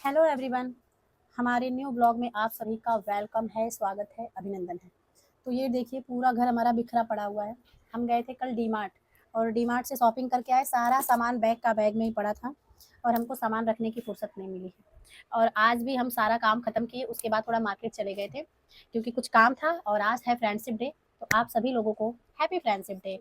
Hello everyone, हमारे new blog में आप सभी का वेलकम है, स्वागत है, अभिनंदन है। तो ये देखिए पूरा घर हमारा बिखरा पड़ा हुआ है। हम गए थे कल डी मार्ट और डी मार्ट से शॉपिंग करके आए। सारा सामान बैग का बैग में ही पड़ा था और हमको सामान रखने की फुर्सत नहीं मिली है। और आज भी हम सारा काम ख़त्म किए, उसके बाद थोड़ा मार्केट चले गए थे क्योंकि कुछ काम था। और आज है फ्रेंडशिप डे, तो आप सभी लोगों को हैप्पी फ्रेंडशिप डे।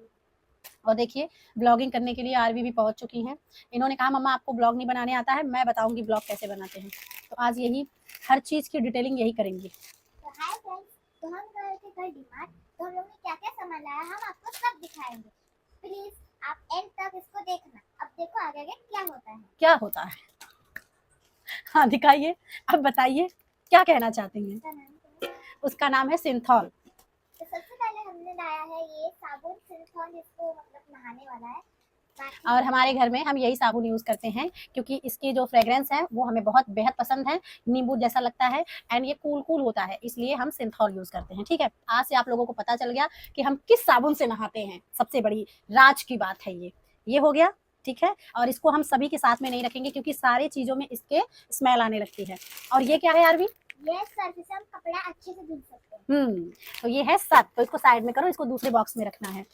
और देखिए ब्लॉगिंग करने के लिए आरवी भी पहुंच चुकी हैं। इन्होंने कहा मम्मा आपको ब्लॉग नहीं बनाने आता है, मैं बताऊंगी ब्लॉग कैसे बनाते हैं। तो आज यही हर चीज़ की डिटेलिंग यही करेंगी। तो हाय फ्रेंड्स, तो हम गए थे कल डीमार्ट। तो हम लोग ने क्या क्या सामान लाया हम आपको सब दिखाएंगे। प्लीज आप एंड तक इसको देखना। अब देखो आगे आगे क्या होता है। क्या होता है? हाँ दिखाइए, अब बताइए क्या कहना चाहती हैं। इसका नाम क्या है? उसका नाम है सिंथॉल। तो सबसे पहले हमने लाया है ये साबुन सिंथॉल, जिसको मतलब नहाने वाला है। और हमारे घर में हम यही साबुन यूज़ करते हैं क्योंकि इसकी जो फ्रेग्रेंस है वो हमें बहुत बेहद पसंद है। नींबू जैसा लगता है एंड ये कूल कूल होता है, इसलिए हम सिंथॉल यूज़ करते हैं। ठीक है, आज से आप लोगों को पता चल गया कि हम किस साबुन से नहाते हैं। सबसे बड़ी राज की बात है ये हो गया। ठीक है, और इसको हम सभी के साथ में नहीं रखेंगे क्योंकि सारी चीज़ों में इसके स्मेल आने लगती है। और ये क्या है आरवी? ये सर्फ से हम कपड़ा अच्छे से धुल सकते हैं। तो ये है सर्फ, तो इसको साइड में करो, इसको दूसरे बॉक्स में रखना है।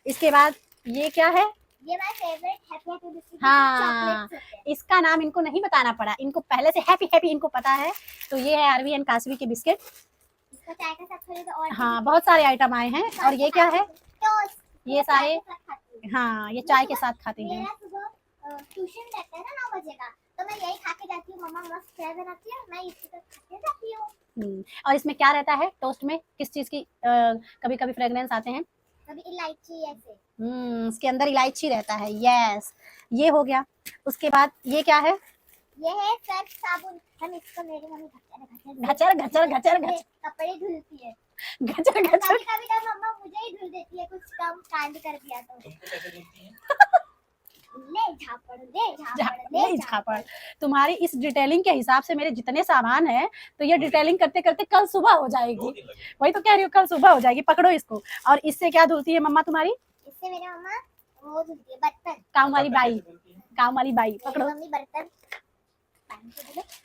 इसके बाद ये क्या है? ये my favourite happy happy biscuit. हाँ, इसका नाम इनको नहीं बताना पड़ा, इनको पहले से हैप्पी हैप्पी इनको पता है। तो ये है आरवी एंड काशवी के बिस्किट। इसका चाय के साथ खरीदो और हाँ, बहुत सारे आइटम आए हैं। और ये क्या है? टोस्ट। ये सारे, हाँ ये चाय के साथ खाते हैं। मेरा सुबह ट्यूशन रहता है ना 9 बजे का, तो मैं यही खा के जाती हूँ। मम्मा मस्त चाय बनाती है, मैं इसी को खा के जाती हूँ। और इसमें क्या रहता है टोस्ट में? किस चीज़ की कभी कभी फ्रेग्रेंस आते हैं? कभी इलायची ऐसे। इसके अंदर इलायची रहता है। यस, ये हो गया। उसके बाद ये क्या है? ये है सर्फ साबुन। हम इसको मेरी मम्मी घचर घचर घचर घचर कपड़े धुलती है। घचर घचर। कभी कभी मम्मा मुझे ही धुल देती है, कुछ कम कांड कर दिया तो। ले झापड़ ले झापड़। तुम्हारी इस डिटेलिंग के हिसाब से मेरे जितने सामान है, तो ये डिटेलिंग करते करते कल सुबह हो जाएगी। वही तो कह रही हूँ, कल सुबह हो जाएगी। पकड़ो इसको। और इससे क्या धुलती है मम्मा तुम्हारी? इससे मेरी मम्मा वो धुलती है बर्तन। काम वाली बाई, काम वाली बाई। पकड़ो। मम्मी बर्तन।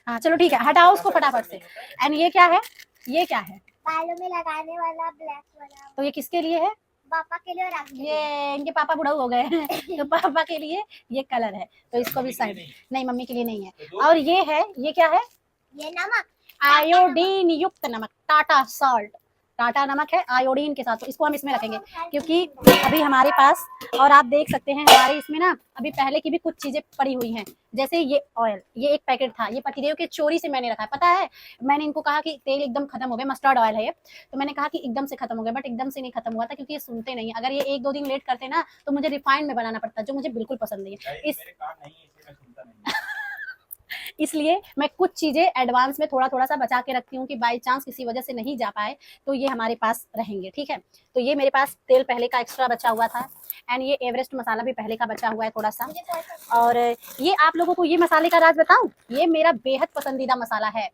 हाँ चलो ठीक है, हटाओ उसको फटाफट से। एंड ये क्या है? ये क्या है? बालों में लगाने वाला ब्लैक वाला। तो ये किसके लिए है? पापा के लिए और आपके लिए। ये इनके पापा बुढ़ऊ हो गए हैं तो पापा के लिए ये कलर है, तो इसको भी साइड। नहीं, मम्मी के लिए नहीं है। और ये है, ये क्या है? ये नमक, आयोडीन युक्त नमक, टाटा सॉल्ट। टाटा नमक है आयोडीन के साथ, तो इसको हम इसमें रखेंगे क्योंकि अभी हमारे पास, और आप देख सकते हैं हमारे इसमें ना अभी पहले की भी कुछ चीजें पड़ी हुई हैं। जैसे ये ऑयल, ये एक पैकेट था, ये पतिदेव के चोरी से मैंने रखा है। पता है, मैंने इनको कहा कि तेल एकदम खत्म हो गया, मस्टर्ड ऑयल है ये, तो मैंने कहा कि एकदम से खत्म हो गया, बट एकदम से नहीं खत्म हुआ था क्योंकि ये सुनते नहीं। अगर ये 1-2 दिन लेट करते ना तो मुझे रिफाइंड में बनाना पड़ता, जो मुझे बिल्कुल पसंद नहीं है। इसलिए मैं कुछ चीज़ें एडवांस में थोड़ा थोड़ा सा बचा के रखती हूँ कि बाई चांस किसी वजह से नहीं जा पाए तो ये हमारे पास रहेंगे। ठीक है, तो ये मेरे पास तेल पहले का एक्स्ट्रा बचा हुआ था एंड ये एवरेस्ट मसाला भी पहले का बचा हुआ है थोड़ा सा। और ये आप लोगों को ये मसाले का राज बताऊं, ये मेरा बेहद पसंदीदा मसाला है।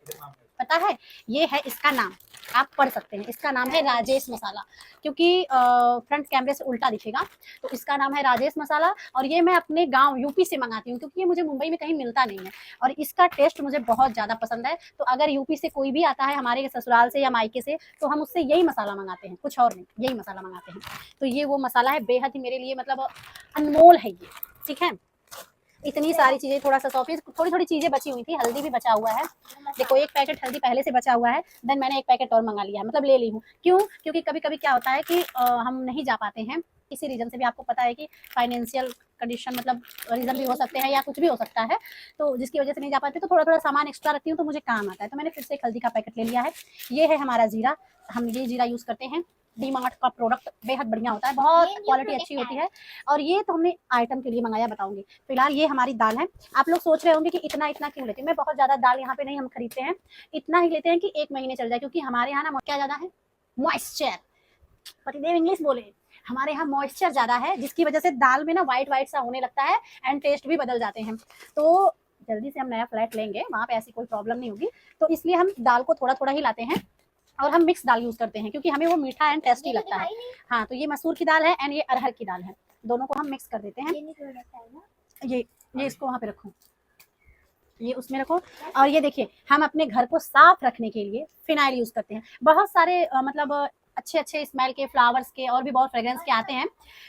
पता है, ये है, इसका नाम आप पढ़ सकते हैं, इसका नाम है राजेश मसाला, क्योंकि फ्रंट कैमरे से उल्टा दिखेगा, तो इसका नाम है राजेश मसाला। और ये मैं अपने गांव यूपी से मंगाती हूँ क्योंकि ये मुझे मुंबई में कहीं मिलता नहीं है और इसका टेस्ट मुझे बहुत ज़्यादा पसंद है। तो अगर यूपी से कोई भी आता है हमारे ससुराल से या मायके से, तो हम उससे यही मसाला मंगाते हैं, कुछ और नहीं, यही मसाला मंगाते हैं। तो ये वो मसाला है, बेहद ही मेरे लिए मतलब अनमोल है ये। ठीक है, इतनी सारी चीजें, थोड़ा सा सॉफिस, थोड़ी थोड़ी चीजें बची हुई थी, हल्दी भी बचा हुआ है। देखो एक पैकेट हल्दी पहले से बचा हुआ है, देन मैंने एक पैकेट और मंगा लिया, मतलब ले ली हूँ। क्यों? क्योंकि कभी कभी क्या होता है कि हम नहीं जा पाते हैं किसी रीजन से भी। आपको पता है कि फाइनेंशियल कंडीशन मतलब रीजन भी हो सकते हैं या कुछ भी हो सकता है, तो जिसकी वजह से नहीं जा पाते, तो थोड़ा थोड़ा सामान एक्स्ट्रा रखती हूँ तो मुझे काम आता है। तो मैंने फिर से एक हल्दी का पैकेट ले लिया है। ये है हमारा जीरा, हम ये जीरा यूज करते हैं। डी मार्ट का प्रोडक्ट बेहद बढ़िया होता है, बहुत क्वालिटी अच्छी होती है। और ये तो हमने आइटम के लिए मंगाया, बताऊंगी। फिलहाल ये हमारी दाल है। आप लोग सोच रहे होंगे कि इतना इतना क्यों लेते हैं। मैं बहुत ज्यादा दाल यहाँ पे नहीं हम खरीदते हैं, इतना ही लेते हैं कि 1 महीने चल जाए, क्योंकि हमारे यहाँ ना क्या ज्यादा है, मॉइस्चर। पतिदेव इंग्लिश बोले, हमारे यहाँ मॉइस्चर ज्यादा है, जिसकी वजह से दाल में ना व्हाइट व्हाइट सा होने लगता है एंड टेस्ट भी बदल जाते हैं। तो जल्दी से हम नया फ्लैट लेंगे, वहाँ पे ऐसी कोई प्रॉब्लम नहीं होगी, तो इसलिए हम दाल को थोड़ा थोड़ा ही लाते हैं और हम मिक्स दाल यूज करते हैं क्योंकि हमें वो मीठा एंड टेस्टी लगता है। हाँ, तो ये मसूर की दाल है एंड ये अरहर की दाल है, दोनों को हम मिक्स कर देते हैं। ये इसको वहाँ पे रखो। ये उसमें रखो। और ये देखिए, हम अपने घर को साफ रखने के लिए फिनाइल यूज करते हैं। बहुत सारे मतलब अच्छे अच्छे स्मेल के, फ्लावर्स के और भी बहुत फ्रेग्रेंस के आते हैं,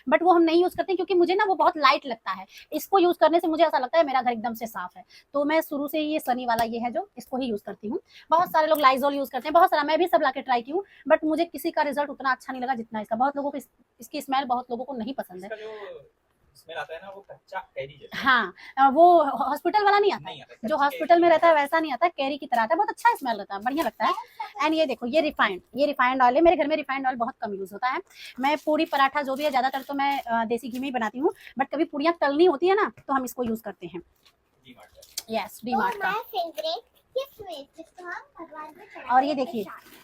बट वो हम नहीं यूज करते क्योंकि मुझे ना वो बहुत लाइट लगता है। इसको यूज करने से मुझे ऐसा लगता है मेरा घर एकदम से साफ है। तो मैं शुरू से ही ये सनी वाला ये है जो इसको ही यूज करती हूँ। बहुत सारे लोग लाइजोल यूज करते हैं, बहुत सारा, मैं भी सब लाके ट्राई की हूँ, बट मुझे किसी का रिजल्ट उतना अच्छा नहीं लगा जितना इसका। बहुत लोगों को इसकी स्मेल बहुत लोगों को नहीं पसंद है। इसका जो स्मेल आता है ना वो कच्चा कैरी जैसा। हाँ, वो हॉस्पिटल वाला नहीं आता, नहीं आता, जो कच्ची हॉस्पिटल में कैरी रहता है वैसा नहीं आता, कैरी की तरह आता है। बहुत अच्छा स्मेल रहता है, बढ़िया लगता है। एंड ये देखो, ये रिफाइंड ऑयल है। मेरे घर में रिफाइंड ऑयल बहुत कम यूज होता है। मैं पूरी पराठा जो भी है ज्यादातर तो मैं देसी घी में ही बनाती हूँ, बट कभी पूड़ियाँ तलनी होती है ना तो हम इसको यूज करते हैं। डीमार्ट का। यस, डीमार्ट का। माय फेवरेट गिफ्ट में जिसको हम भगवान को चढ़ाते और ये हैं देखिए, प्रसाद।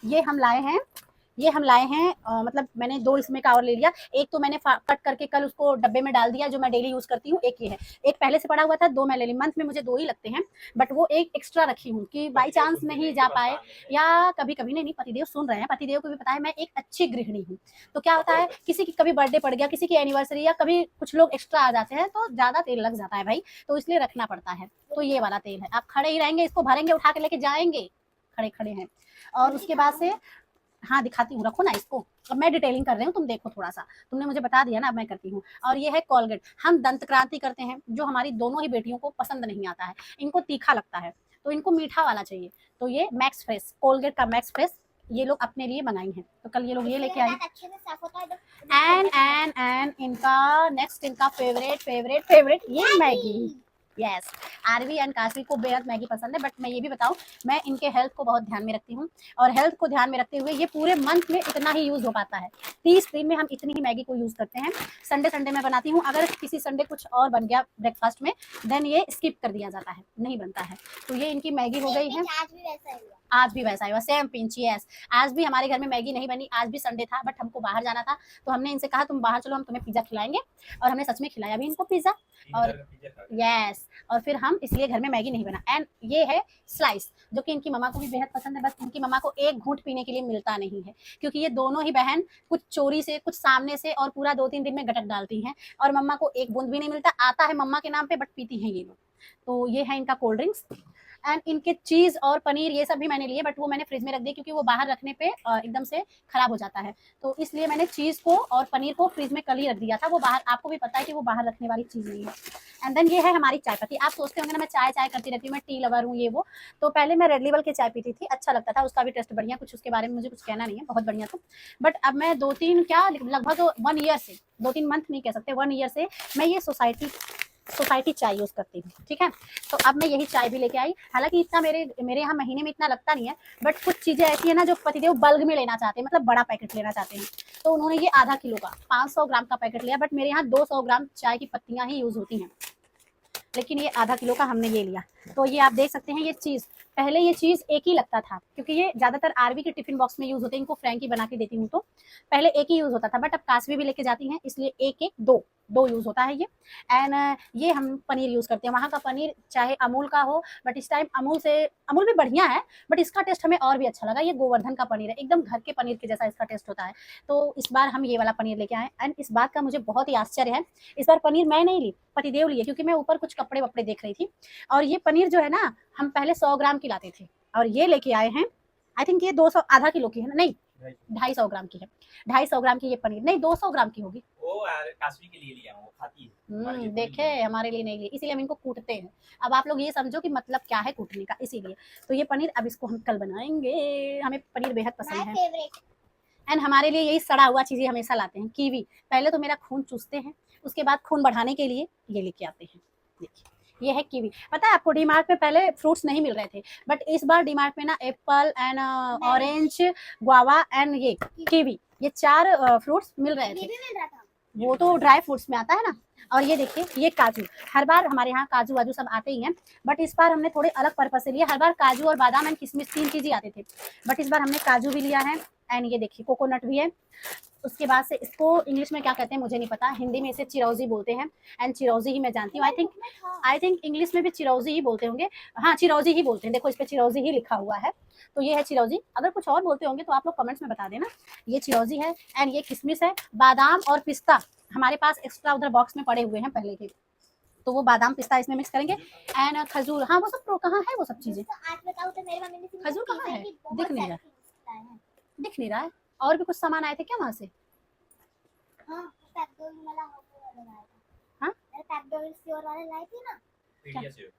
ये हम लाए हैं मतलब मैंने 2 इसमें का और ले लिया। एक तो मैंने कट करके कल उसको डब्बे में डाल दिया जो मैं डेली यूज करती हूँ। एक ये है, एक पहले से पड़ा हुआ था, 2 मैं ले ली। मंथ में मुझे 2 ही लगते हैं, बट वो एक एक्स्ट्रा रखी हूँ कि बाई चांस नहीं जा पाए, या कभी कभी नहीं पतिदेव सुन रहे हैं, पतिदेव को भी पता है मैं एक अच्छी गृहिणी हूँ। तो क्या होता है, किसी की कभी बर्थडे पड़ गया, किसी की एनिवर्सरी, या कभी कुछ लोग एक्स्ट्रा आ जाते हैं तो ज्यादा तेल लग जाता है भाई, तो इसलिए रखना पड़ता है। तो ये वाला तेल है, आप खड़े ही रहेंगे, इसको भरेंगे, उठा के लेके जाएंगे, खड़े खड़े हैं। और उसके बाद से, हाँ दिखाती हूँ, रखो ना इसको। अब मैं डिटेलिंग कर रही हूँ, तुम देखो थोड़ा सा, तुमने मुझे बता दिया ना, अब मैं करती हूँ। और ये है कोलगेट। हम दंत क्रांति करते हैं, जो हमारी दोनों ही बेटियों को पसंद नहीं आता है, इनको तीखा लगता है, तो इनको मीठा वाला चाहिए। तो ये मैक्स फ्रेश, कोलगेट का मैक्स फ्रेश, ये लोग अपने लिए मंगाई हैं, तो कल ये लोग ये लेके आई। अच्छे से साफ होता है तो एंड इनका नेक्स्ट, इनका फेवरेट ये Maggi. Yes, Aarvi and Kashvi को बेहद मैगी पसंद है, बट मैं ये भी बताऊं, मैं इनके हेल्थ को बहुत ध्यान में रखती हूँ, और हेल्थ को ध्यान में रखते हुए ये पूरे मंथ में इतना ही यूज हो पाता है। 30 दिन में हम इतनी ही मैगी को यूज करते हैं। संडे में बनाती हूँ, अगर किसी संडे कुछ और बन गया ब्रेकफास्ट में, देन ये स्किप कर दिया जाता है, नहीं बनता है। तो ये इनकी मैगी हो गई है। आज भी वैसा ही हुआ। आज भी वैसा ही हुआ, सेम पिंच। यस, आज भी हमारे घर में मैगी नहीं बनी, आज भी संडे था, बट हमको बाहर जाना था, तो हमने इनसे कहा तुम बाहर चलो, हम तुम्हें पिज्जा खिलाएंगे, और हमने सच में खिलाया भी इनको पिज्जा। और यस, और फिर हम इसलिए घर में मैगी नहीं बना। एंड ये है स्लाइस, जो कि इनकी मम्मा को भी बेहद पसंद है, बस इनकी मम्मा को एक घूंट पीने के लिए मिलता नहीं है, क्योंकि ये दोनों ही बहन कुछ चोरी से, कुछ सामने से, और पूरा 2-3 दिन में गटक डालती हैं, और मम्मा को एक बूंद भी नहीं मिलता। आता है मम्मा के नाम पे, बट पीती हैं ये लोग। तो ये है इनका कोल्ड ड्रिंक्स। एंड इनके चीज और पनीर ये सब भी मैंने लिए, बट वो मैंने फ्रिज में रख दिए, क्योंकि वो बाहर रखने पे एकदम से खराब हो जाता है, तो इसलिए मैंने चीज को और पनीर को फ्रिज में कल ही रख दिया था। वो बाहर, आपको भी पता है कि वो बाहर रखने वाली चीज नहीं है। एंड देन ये है हमारी चाय पत्ती। आप सोचते होंगे ना मैं चाय करती रहती हूँ, मैं टी लवर हूँ, ये वो। तो पहले मैं रेड लेबल की चाय पीती थी, अच्छा लगता था, उसका भी टेस्ट बढ़िया, कुछ उसके बारे में मुझे कुछ कहना नहीं है, बहुत बढ़िया था। बट अब मैं 2-3 क्या लगभग 1 ईयर से, 2-3 मंथ नहीं कह सकते, 1 ईयर से मैं ये सोसाइटी चाय यूज करती हूँ। ठीक है, तो अब मैं यही चाय भी लेके आई। हालांकि इतना मेरे यहाँ महीने में इतना लगता नहीं है, बट कुछ चीजें ऐसी है ना जो पतिदेव बल्क में लेना चाहते हैं, मतलब बड़ा पैकेट लेना चाहते हैं, तो उन्होंने ये आधा किलो का 500 ग्राम का पैकेट लिया, बट मेरे यहाँ 200 ग्राम चाय की पत्तियां ही यूज होती हैं, लेकिन ये आधा किलो का हमने ये लिया। तो ये आप देख सकते हैं, ये चीज पहले ये चीज एक ही लगता था, क्योंकि ये ज्यादातर आरवी के टिफिन बॉक्स में यूज होते हैं, इनको फ्रैंकी बना के देती हूँ, तो पहले एक ही यूज होता था, बट अब काशवी भी लेके जाती हैं, इसलिए एक दो यूज होता है ये। एंड ये हम पनीर यूज करते हैं, वहाँ का पनीर चाहे अमूल का हो, बट इस टाइम अमूल भी बढ़िया है, बट इसका टेस्ट हमें और भी अच्छा लगा। ये गोवर्धन का पनीर है, एकदम घर के पनीर के जैसा इसका टेस्ट होता है। तो इस बार हम ये वाला पनीर लेके आए, एंड इस बात का मुझे बहुत ही आश्चर्य है, इस बार पनीर मैं नहीं ली, पतिदेव लिए, क्योंकि मैं ऊपर कुछ कपड़े वपड़े देख रही थी। और ये पनीर जो है ना, हम पहले 100 ग्राम की लाते थे, और ये लेके आए हैं, आई थिंक ये 200 आधा किलो की है ना, नहीं 250 ग्राम की है, 250 ग्राम की ये पनीर, नहीं 200 ग्राम की होगी। वो काशवी के लिए लिया, वो खाती है। देखे, हमारे लिए नहीं लिए, इसीलिए हम इनको कूटते हैं। अब आप लोग ये समझो कि मतलब क्या है कूटने का, इसीलिए। तो ये पनीर अब इसको हम कल बनाएंगे, हमें पनीर बेहद पसंद है। एंड हमारे लिए यही सड़ा हुआ चीजें हमेशा लाते हैं। कीवी, पहले तो मेरा खून चूसते हैं, उसके बाद खून बढ़ाने के लिए ये लेके आते हैं। देखिए, ये है कीवी। पता है आपको, डीमार्ट में पहले फ्रूट्स नहीं मिल रहे थे, बट इस बार डीमार्ट में ना Apple and orange, guava and ये कीवी, ये 4 फ्रूट्स मिल रहे थे। वो तो ड्राई फ्रूट्स में आता है ना। और ये देखिए, ये काजू, हर बार हमारे यहाँ काजू वाजू सब आते ही हैं, बट इस बार हमने थोड़े अलग पर्पज से लिए। हर बार काजू और बादाम एंड किशमिश 3 चीज ही आते थे, बट इस बार हमने काजू भी लिया है, एंड ये देखिए कोकोनट भी है। उसके बाद से इसको इंग्लिश में क्या कहते हैं मुझे नहीं पता, हिंदी में इसे चिरौजी बोलते हैं, एंड चिरौजी ही मैं जानती हूँ। आई थिंक इंग्लिश में भी चिरौजी ही बोलते होंगे, हाँ चिरौजी ही बोलते हैं, देखो इस पे चिरौजी ही लिखा हुआ है। तो ये है चिरौजी, अगर कुछ और बोलते होंगे तो आप लोग कमेंट्स में बता देना। ये चिरौजी है, एंड ये किशमिश है, बादाम और पिस्ता हमारे पास एक्स्ट्रा उधर बॉक्स में पड़े हुए हैं पहले के, तो वो बादाम पिस्ता इसमें मिक्स करेंगे एंड खजूर। हाँ वो सब कहाँ है वो सब चीजें, तो आज बताओ तो मेरी मम्मी ने सिर्फ खजूर कहाँ पिज़्ज़ा है? की बहुत दिख नहीं सारी रहा। things लाए हैं। दिख नहीं रहा है। और भी कुछ सामान आए थे क्या वहां से? हाँ पैकडोरी वाला वाला लाया था। हाँ? मैंने पैकडोरी श्योर वाले लाए थे ना। पीडियाश्योर।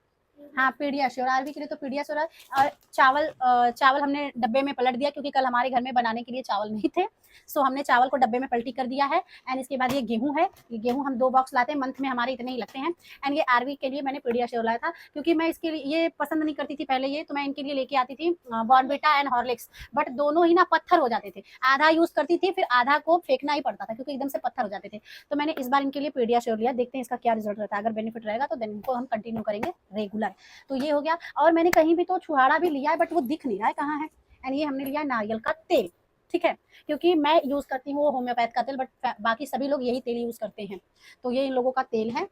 हाँ पीडियाश्योर, आरवी के लिए तो पीडियाश्योर है। और चावल हमने डब्बे में पलट दिया क्योंकि कल हमारे घर में बनाने के लिए चावल नहीं थे, सो हमने चावल को डब्बे में पलटी कर दिया है। एंड इसके बाद ये गेहूं है, ये गेहूं हम 2 बॉक्स लाते हैं, मंथ में हमारे इतने ही लगते हैं। एंड ये आरवी के लिए मैंने पीडियाश्योर लाया था क्योंकि मैं इसके लिए ये पसंद नहीं करती थी पहले, ये तो मैं इनके लिए लेके आती थी बॉर्नविटा एंड हॉर्लिक्स, बट दोनों ही ना पत्थर हो जाते थे। आधा यूज करती थी फिर आधा को फेंकना ही पड़ता था क्योंकि एकदम से पत्थर हो जाते थे। तो मैंने इस बार इनके लिए पीडियाश्योर लिया, देखते हैं इसका क्या रिजल्ट रहता है। अगर बेनिफिट रहेगा तो देन इनको हम कंटिन्यू करेंगे रेगुलर। तो ये हो गया। और मैंने कहीं भी तो छुहाड़ा भी लिया है बट वो दिख नहीं रहा है कहाँ है। एंड ये हमने लिया नारियल का तेल, ठीक है, क्योंकि मैं यूज करती हूँ होम्योपैथ का तेल, बट बाकी सभी लोग यही तेल यूज करते हैं। तो ये इन लोगों का तेल है।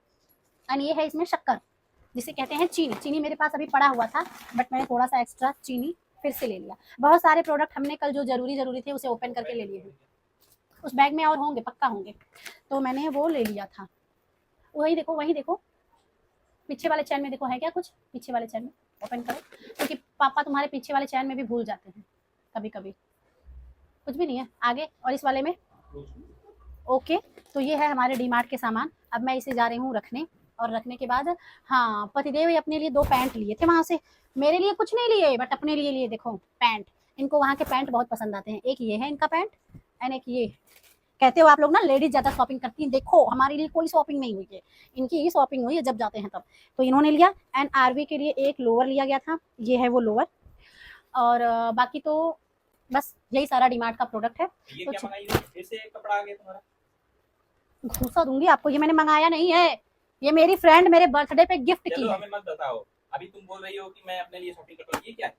एंड ये है इसमें शक्कर, जिसे कहते हैं चीनी। चीनी मेरे पास अभी पड़ा हुआ था बट मैंने थोड़ा सा एक्स्ट्रा चीनी फिर से ले लिया। बहुत सारे प्रोडक्ट हमने कल जो जरूरी थे उसे ओपन करके ले लिए हैं। उस बैग में और होंगे, पक्का होंगे, तो मैंने वो ले लिया था। वही देखो पीछे वाले चैन में देखो है क्या कुछ, पीछे वाले चैन में ओपन करो, क्योंकि पापा तुम्हारे पीछे वाले चैन में भी भूल जाते हैं कभी कभी। कुछ भी नहीं है आगे। और इस वाले में ओके। तो ये है हमारे डीमार्ट के सामान। अब मैं इसे जा रही हूँ रखने, और रखने के बाद हाँ पतिदेव अपने लिए 2 पैंट लिए थे वहां से, मेरे लिए कुछ नहीं लिए बट अपने लिए देखो पैंट। इनको वहाँ के पैंट बहुत पसंद आते हैं। एक ये है इनका पैंट एंड एक ये। कहते हो आप लोग ना लेडीज ज्यादा शॉपिंग करती हैं, देखो हमारे लिए कोई शॉपिंग नहीं हुई है, इनकी ही शॉपिंग हुई है जब जाते हैं तब। तो इन्होंने लिया। एंड आरवी के लिए एक लोअर लिया गया था, ये है वो लोअर। और बाकी तो बस यही सारा डीमार्ट का प्रोडक्ट है। ये तो क्या मंगाई है? फिर से एक कपड़ा आ गया तुम्हारा। घूसा दूंगी आपको, ये मैंने मंगाया नहीं है, ये मेरी फ्रेंड मेरे बर्थडे पे गिफ्ट की चलो है। हमें मत बताओ, अभी तुम बोल रही हो कि मैं अपने लिए शॉपिंग करता हूँ, ये क्या है?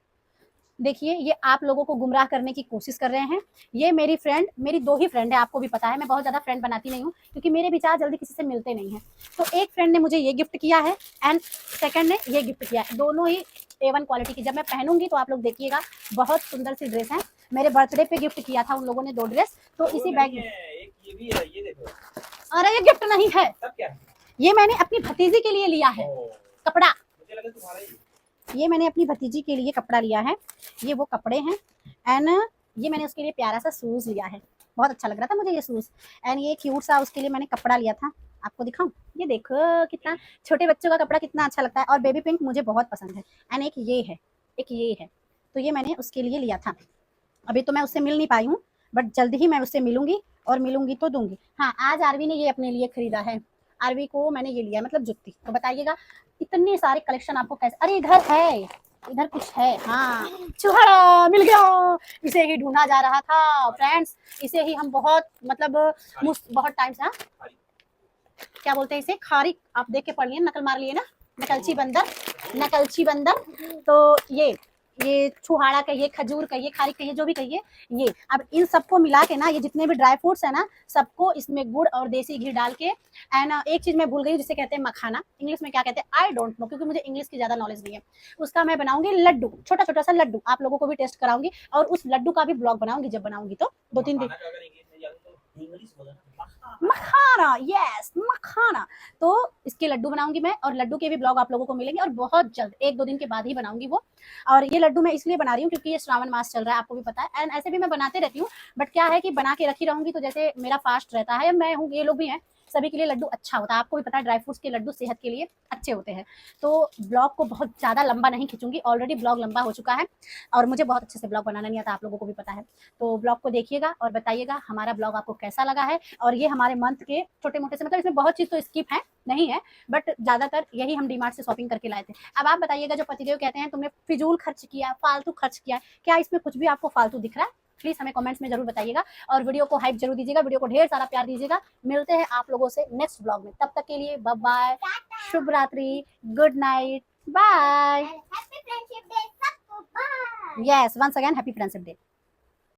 देखिए ये आप लोगों को गुमराह करने की कोशिश कर रहे हैं। ये मेरी फ्रेंड, मेरी 2 ही फ्रेंड है, आपको भी पता है मैं बहुत ज़्यादा फ्रेंड बनाती नहीं हूँ क्योंकि मेरे विचार जल्दी किसी से मिलते नहीं हैं। तो एक फ्रेंड ने मुझे ये गिफ्ट किया है एंड सेकंड ने ये गिफ्ट किया है, दोनों ही A1 क्वालिटी की। जब मैं पहनूंगी तो आप लोग देखिएगा, बहुत सुंदर सी ड्रेस है। मेरे बर्थडे पे गिफ्ट किया था उन लोगों ने 2 ड्रेस, तो वो इसी नहीं बैग में। है, एक ये भी है, ये देखो। अरे ये गिफ्ट नहीं है, सब क्या है? ये मैंने अपनी भतीजी के लिए लिया है ओ, कपड़ा। मुझे लगा तुम्हारा ही। ये मैंने अपनी भतीजी के लिए कपड़ा लिया है, ये वो कपड़े हैं। एंड ये मैंने उसके लिए प्यारा सा शूज लिया है, बहुत अच्छा लग रहा था मुझे ये शूज। एंड ये क्यूट सा उसके लिए मैंने कपड़ा लिया था, आपको दिखाऊं, ये देखो कितना छोटे बच्चों का कपड़ा कितना अच्छा लगता है। और बेबी पिंक मुझे बहुत पसंद है। एंड एक ये है, एक ये है, तो ये मैंने उसके लिए लिया था। अभी तो मैं उससे मिल नहीं पाई हूँ बट जल्दी ही मैं उससे मिलूंगी, और मिलूंगी तो दूंगी। हाँ आज आरवी ने ये अपने लिए खरीदा है, आरवी को मैंने ये लिया मतलब जुत्ती। तो बताइएगा इतने सारे कलेक्शन आपको कैसे। अरे इधर है, इधर कुछ है। हाँ चूहा मिल गया, इसे ही ढूंढा जा रहा था फ्रेंड्स, इसे ही हम बहुत मतलब बहुत टाइम से, हाँ क्या बोलते हैं इसे, खारी, आप देख के पढ़ लिए, नकल मार लिए ना, नकलची बंदर, नकलची बंदर। तो ये छुहाड़ा कहिए, खजूर कहिए, खारी कहिए, जो भी कहिए, ये अब इन सबको मिला के ना, ये जितने भी ड्राई फ्रूट्स है ना, सबको इसमें गुड़ और देसी घी डाल के। एंड एक चीज मैं भूल गई जिसे कहते हैं मखाना, इंग्लिश में क्या कहते हैं आई डोंट नो, क्योंकि मुझे इंग्लिश की ज्यादा नॉलेज नहीं है। उसका मैं बनाऊंगी लड्डू, छोटा छोटा सा लड्डू, आप लोगों को भी टेस्ट कराऊंगी, और उस लड्डू का भी ब्लॉग बनाऊंगी जब बनाऊंगी तो 2-3 दिन। खाना का अगर इंग्लिश में जानते हो इंग्लिश बोलो ना, मखाना, यस मखाना। तो इसके लड्डू बनाऊंगी मैं, और लड्डू के भी ब्लॉग आप लोगों को मिलेंगे, और बहुत जल्द 1-2 दिन के बाद ही बनाऊंगी वो। और ये लड्डू मैं इसलिए बना रही हूँ क्योंकि ये श्रावण मास चल रहा है, आपको भी पता है। एंड ऐसे भी मैं बनाते रहती हूँ, बट क्या है कि बना के रखी रहूंगी तो जैसे मेरा फास्ट रहता है, मैं हूँ, ये लोग भी हैं, सभी के लिए लड्डू अच्छा होता है। आपको भी पता है ड्राई फ्रूट्स के लड्डू सेहत के लिए अच्छे होते हैं। तो ब्लॉग को बहुत ज़्यादा लंबा नहीं खींचूंगी, ऑलरेडी ब्लॉग लंबा हो चुका है, और मुझे बहुत अच्छे से ब्लॉग बनाना नहीं आता, आप लोगों को भी पता है। तो ब्लॉग को देखिएगा और बताइएगा हमारा ब्लॉग आपको कैसा लगा है। और ये हमारे मंथ के छोटे मोटे से, मतलब इसमें बहुत चीज़ तो स्किप है नहीं है, बट ज़्यादातर यही हम डीमार्ट से शॉपिंग करके लाए थे। अब आप बताइएगा, जो पतिदेव कहते हैं तुमने फिजूल खर्च किया, फालतू खर्च किया, क्या इसमें कुछ भी आपको फालतू दिख रहा है? प्लीज हमें कमेंट्स में जरूर बताइएगा, और वीडियो को हाइप जरूर दीजिएगा, वीडियो को ढेर सारा प्यार दीजिएगा। मिलते हैं आप लोगों से नेक्स्ट ब्लॉग में, तब तक के लिए बाय बाय, शुभ रात्रि, good night, bye. Happy friendship day सबको, बाय। Yes, once again happy friendship day.